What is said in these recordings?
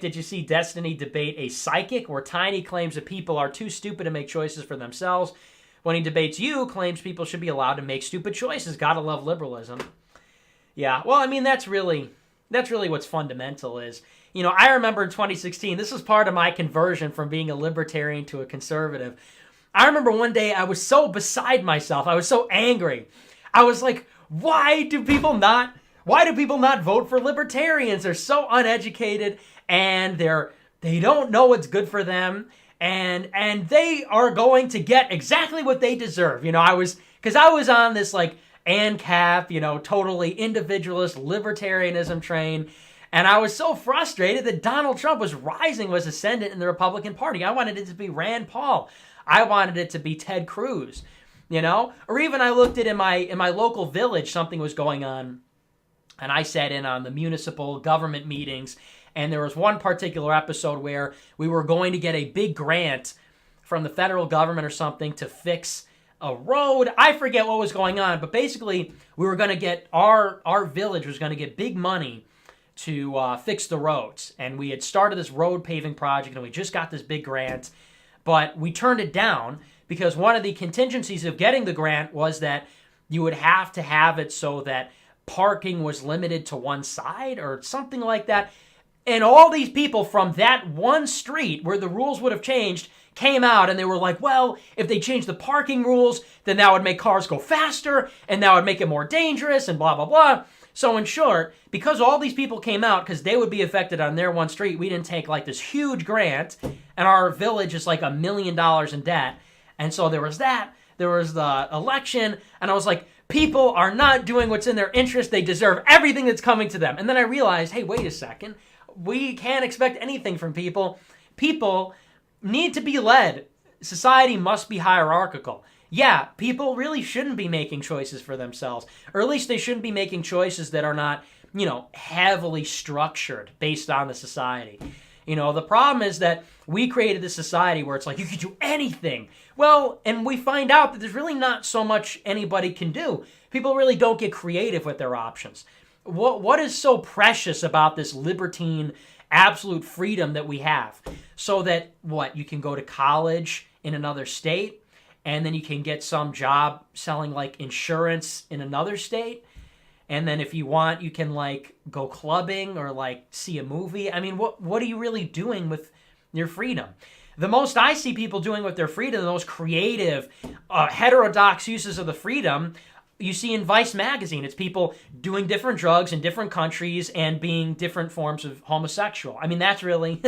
Did you see Destiny debate a psychic where Tiny claims that people are too stupid to make choices for themselves? When he debates you, claims people should be allowed to make stupid choices. Gotta love liberalism. Yeah, well, I mean, that's really what's fundamental is. You know, I remember in 2016, this was part of my conversion from being a libertarian to a conservative. I remember one day I was so beside myself. I was so angry. I was like, why do people not vote for libertarians? They're so uneducated and they don't know what's good for them, and they are going to get exactly what they deserve. You know, I was on this like ANCAP, you know, totally individualist libertarianism train. And I was so frustrated that Donald Trump was ascendant in the Republican Party. I wanted it to be Rand Paul. I wanted it to be Ted Cruz, you know? Or even I looked at in my local village, something was going on, and I sat in on the municipal government meetings, and there was one particular episode where we were going to get a big grant from the federal government or something to fix a road. I forget what was going on, but basically we were going to get, our village was going to get big money to fix the roads. And we had started this road paving project, and we just got this big grant, but we turned it down because one of the contingencies of getting the grant was that you would have to have it so that parking was limited to one side or something like that. And all these people from that one street where the rules would have changed came out, and they were like, well, if they changed the parking rules, then that would make cars go faster, and that would make it more dangerous, and blah, blah, blah. So in short, because all these people came out, because they would be affected on their one street, we didn't take like this huge grant, and our village is like $1 million in debt. And so there was that, there was the election, and I was like, people are not doing what's in their interest. They deserve everything that's coming to them. And then I realized, hey, wait a second. We can't expect anything from people. People need to be led. Society must be hierarchical. Yeah, people really shouldn't be making choices for themselves. Or at least they shouldn't be making choices that are not, you know, heavily structured based on the society. You know, the problem is that we created this society where it's like, you can do anything. Well, and we find out that there's really not so much anybody can do. People really don't get creative with their options. What is so precious about this libertine absolute freedom that we have? So that, you can go to college in another state, and then you can get some job selling like insurance in another state. And then if you want, you can like go clubbing or like see a movie. I mean, what are you really doing with your freedom? The most I see people doing with their freedom, the most creative, heterodox uses of the freedom, you see in Vice magazine. It's people doing different drugs in different countries and being different forms of homosexual. I mean, that's really,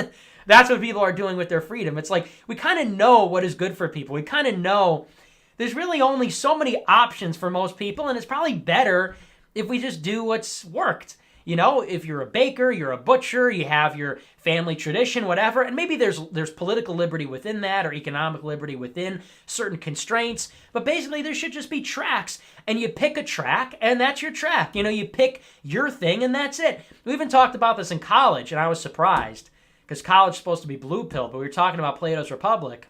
that's what people are doing with their freedom. It's like, we kind of know what is good for people. We kind of know there's really only so many options for most people, and it's probably better if we just do what's worked. You know, if you're a baker, you're a butcher, you have your family tradition, whatever, and maybe there's political liberty within that or economic liberty within certain constraints, but basically there should just be tracks, and you pick a track, and that's your track. You know, you pick your thing, and that's it. We even talked about this in college, and I was surprised, because college is supposed to be blue pill, but we were talking about Plato's Republic.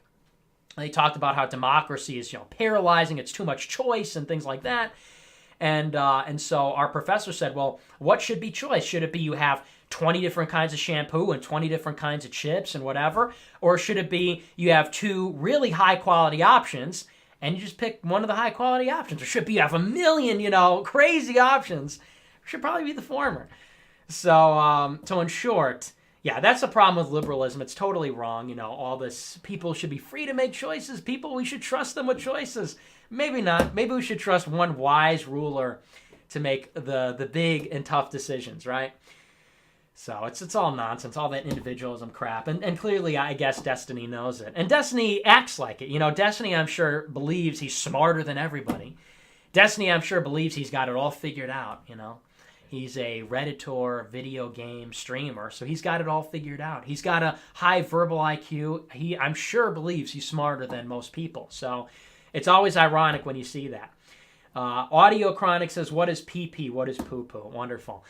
They talked about how democracy is, you know, paralyzing, it's too much choice, and things like that. And so our professor said, well, what should be choice? Should it be you have 20 different kinds of shampoo and 20 different kinds of chips and whatever? Or should it be you have two really high quality options and you just pick one of the high quality options? Or should it be you have 1 million, you know, crazy options? It should probably be the former. So in short, yeah, that's the problem with liberalism. It's totally wrong. You know, all this, people should be free to make choices. People, we should trust them with choices. Maybe not. Maybe we should trust one wise ruler to make the big and tough decisions, right? So it's all nonsense, all that individualism crap. And clearly, I guess Destiny knows it. And Destiny acts like it. You know, Destiny, I'm sure, believes he's smarter than everybody. Destiny, I'm sure, believes he's got it all figured out, you know. He's a Redditor video game streamer, so he's got it all figured out. He's got a high verbal IQ. He, I'm sure, believes he's smarter than most people. So it's always ironic when you see that. Audio Chronic says, what is pee-pee? What is poo-poo? Wonderful.